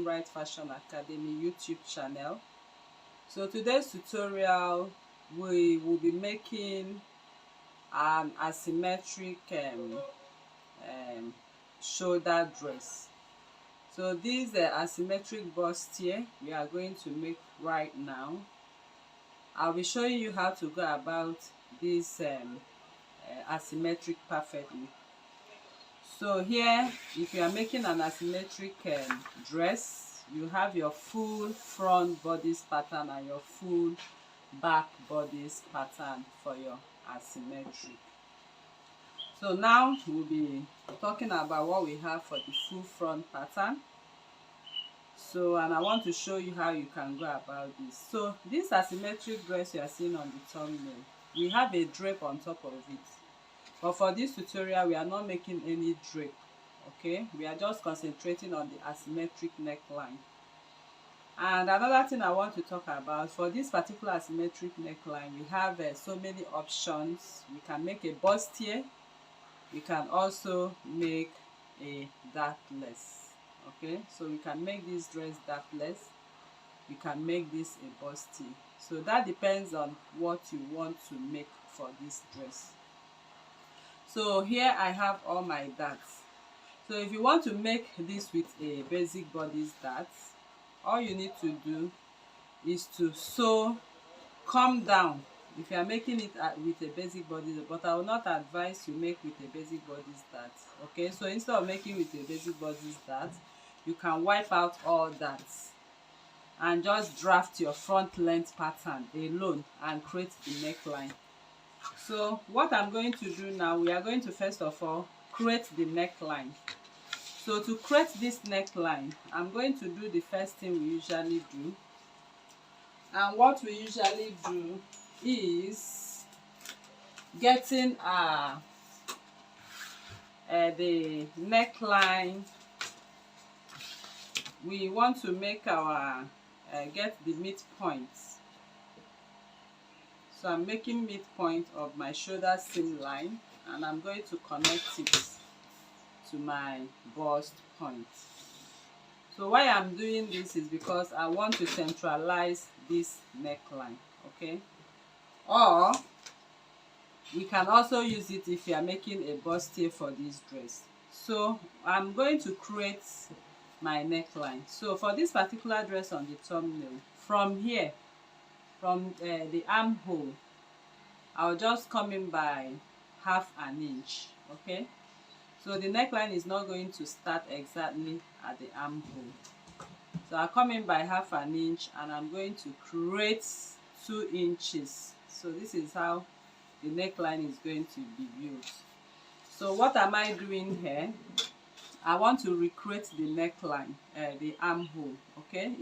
Right Fashion Academy YouTube channel. So today's tutorial, we will be making an asymmetric shoulder dress. So this asymmetric bustier we are going to make right now. I'll be showing you how to go about this asymmetric perfectly. So here, if you are making an asymmetric dress, you have your full front bodice pattern and your full back bodice pattern for your asymmetric. So now we'll be talking about what we have for the full front pattern. So, and I want to show you how you can go about this. So this asymmetric dress you are seeing on the thumbnail, we have a drape on top of it. But for this tutorial, we are not making any drape, okay? We are just concentrating on the asymmetric neckline. And another thing I want to talk about, for this particular asymmetric neckline, we have so many options. We can make a bustier. We can also make a dartless, okay? So we can make this dress dartless. We can make this a bustier. So that depends on what you want to make for this dress. So here I have all my darts. So if you want to make this with a basic bodice dart, all you need to do is to come down. If you are making it with a basic bodice, but I will not advise you make with a basic bodice dart, okay? So instead of making with a basic bodice dart, you can wipe out all darts and just draft your front length pattern alone and create the neckline. So what I'm going to do now, we are going to first of all create the neckline. So to create this neckline, I'm going to do the first thing we usually do. And what we usually do is getting the neckline. We want to make our get the midpoints. So I'm making midpoint of my shoulder seam line, and I'm going to connect it to my bust point. So why I'm doing this is because I want to centralize this neckline, okay? Or we can also use it if you are making a bustier for this dress. So I'm going to create my neckline. So for this particular dress on the thumbnail, from here, from the armhole, I'll just come in by 1/2 inch, okay? So the neckline is not going to start exactly at the armhole. So I'll come in by 1/2 inch and I'm going to create 2 inches. So this is how the neckline is going to be built. So what am I doing here? I want to recreate the neckline, the armhole, okay?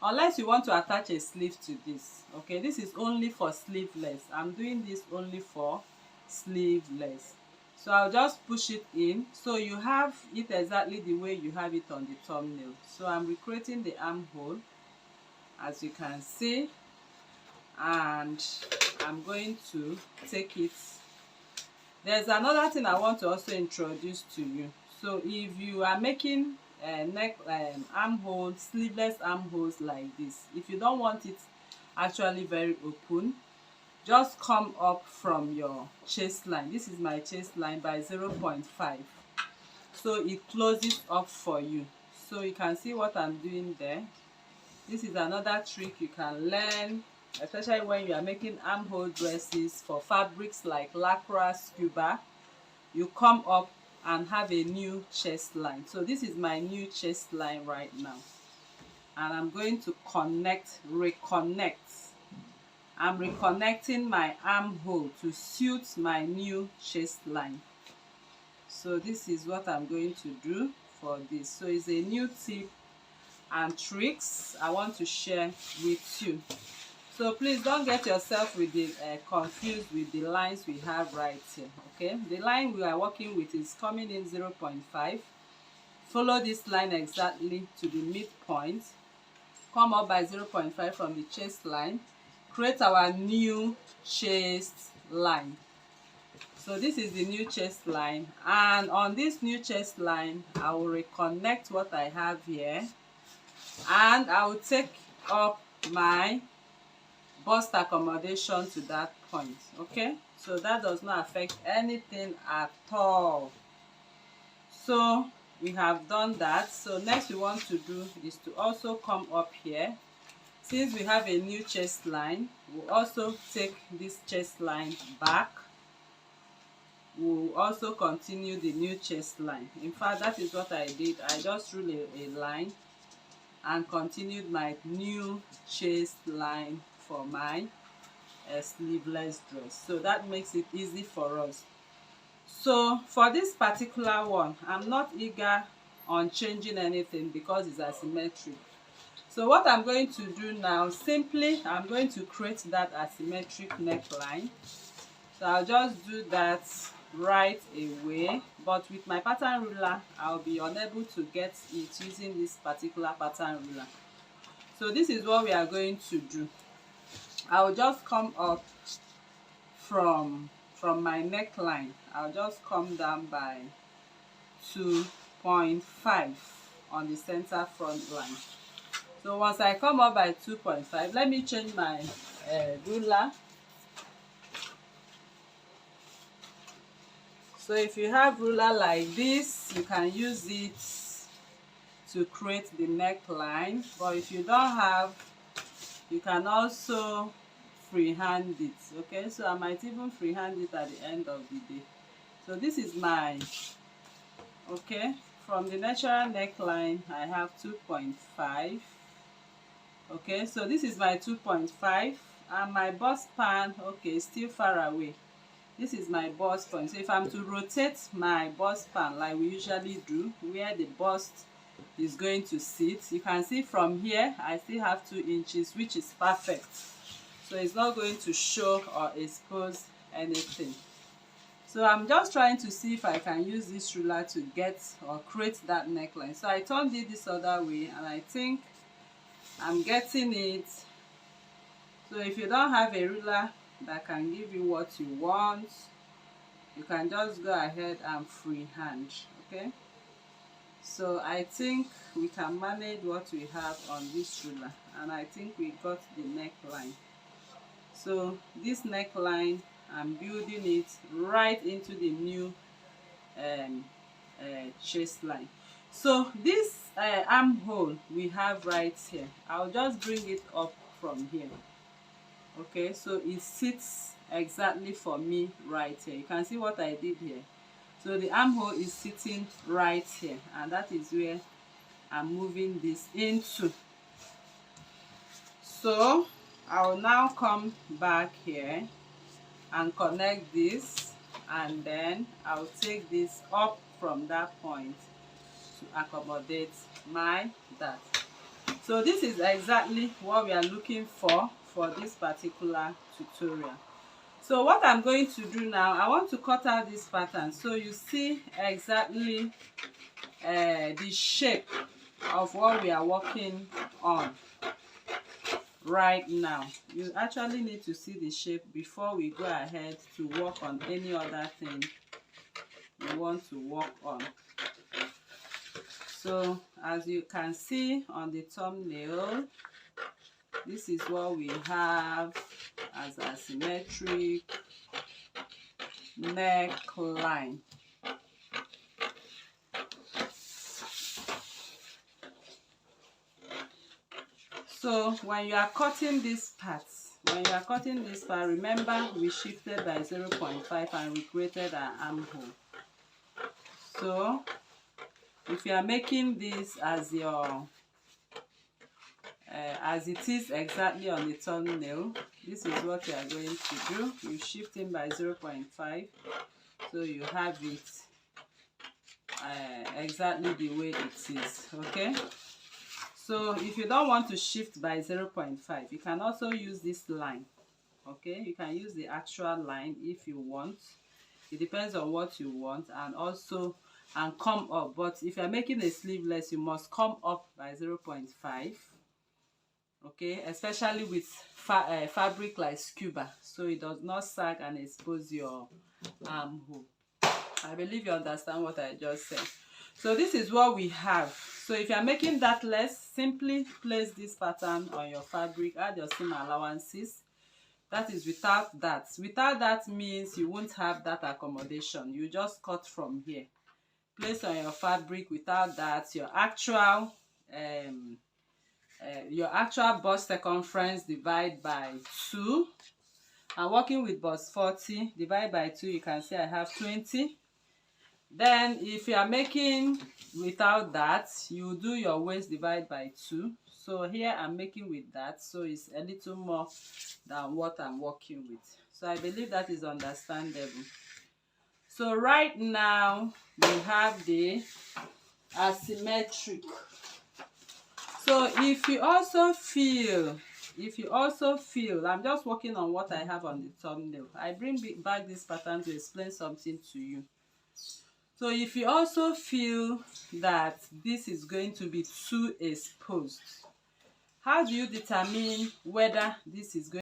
Unless you want to attach a sleeve to this, okay? This is only for sleeveless. I'm doing this only for sleeveless. So I'll just push it in. So you have it exactly the way you have it on the thumbnail. So I'm recreating the armhole, as you can see, and I'm going to take it. There's another thing I want to also introduce to you. So if you are making armholes, sleeveless armholes like this, if you don't want it actually very open, just come up from your chest line. This is my chest line by 0.5. So it closes up for you. So you can see what I'm doing there. This is another trick you can learn, especially when you are making armhole dresses for fabrics like lycra, scuba. You come up and have a new chest line. So this is my new chest line right now, and I'm going to reconnect. I'm reconnecting my armhole to suit my new chest line. So this is what I'm going to do for this. So it's a new tip and tricks I want to share with you. So please don't get yourself with the confused with the lines we have right here, okay? The line we are working with is coming in 0.5. Follow this line exactly to the midpoint. Come up by 0.5 from the chest line. Create our new chest line. So this is the new chest line, and on this new chest line I will reconnect what I have here, and I will take up my bust accommodation to that point. Okay, so that does not affect anything at all. So we have done that. So next we want to do is to also come up here. Since we have a new chest line, we'll also take this chest line back. We'll also continue the new chest line. In fact, that is what I did. I just drew a line and continued my new chest line for my sleeveless dress. So that makes it easy for us. So for this particular one, I'm not eager on changing anything because it's asymmetric. So what I'm going to do now, simply I'm going to create that asymmetric neckline. So I'll just do that right away, but with my pattern ruler I'll be unable to get it using this particular pattern ruler. So this is what we are going to do. I'll just come up from my neckline. I'll just come down by 2.5 on the center front line. So once I come up by 2.5, let me change my ruler. So if you have ruler like this, you can use it to create the neckline, but if you don't have, you can also freehand it. Okay, so I might even freehand it at the end of the day. So this is my, okay, from the natural neckline I have 2.5. okay, so this is my 2.5, and my bust pan, okay, still far away. This is my bust point. So if I'm to rotate my bust pan like we usually do, where the bust is going to sit, you can see from here I still have 2 inches, which is perfect. So it's not going to show or expose anything. So I'm just trying to see if I can use this ruler to get or create that neckline. So I turned it this other way, and I think I'm getting it. So if you don't have a ruler that can give you what you want, you can just go ahead and freehand. Okay, so I think we can manage what we have on this ruler, and I think we got the neckline. So this neckline, I'm building it right into the new chest line. So this armhole we have right here, I'll just bring it up from here. Okay, so it sits exactly for me right here. You can see what I did here. So the armhole is sitting right here, and that is where I'm moving this into. So I'll now come back here and connect this, and then I'll take this up from that point to accommodate my dart. So this is exactly what we are looking for this particular tutorial. So what I'm going to do now, I want to cut out this pattern so you see exactly the shape of what we are working on right now. You actually need to see the shape before we go ahead to work on any other thing you want to work on. So as you can see on the thumbnail, this is what we have as a symmetric neckline. So when you are cutting this part, remember we shifted by 0.5 and we created an armhole. So if you are making this as your as it is exactly on the thumbnail, this is what you are going to do. You shift in by 0.5, so you have it exactly the way it is. Okay, so if you don't want to shift by 0.5, you can also use this line. Okay, you can use the actual line if you want. It depends on what you want, and come up. But if you're making a sleeveless, you must come up by 0.5. okay, especially with fabric like scuba, so it does not sag and expose your armhole. I believe you understand what I just said. So this is what we have. So if you are making that less, simply place this pattern on your fabric, add your seam allowances. That is without that. Without that means you won't have that accommodation. You just cut from here, place on your fabric. Without that, your actual bust circumference divide by 2. I'm working with bust 40, divide by 2, you can see I have 20. Then if you are making without that, you do your waist divide by 2. So here I'm making with that, so it's a little more than what I'm working with. So I believe that is understandable. So right now we have the asymmetric. So if you also feel, I'm just working on what I have on the thumbnail. I bring back this pattern to explain something to you. So if you also feel that this is going to be too exposed, how do you determine whether this is going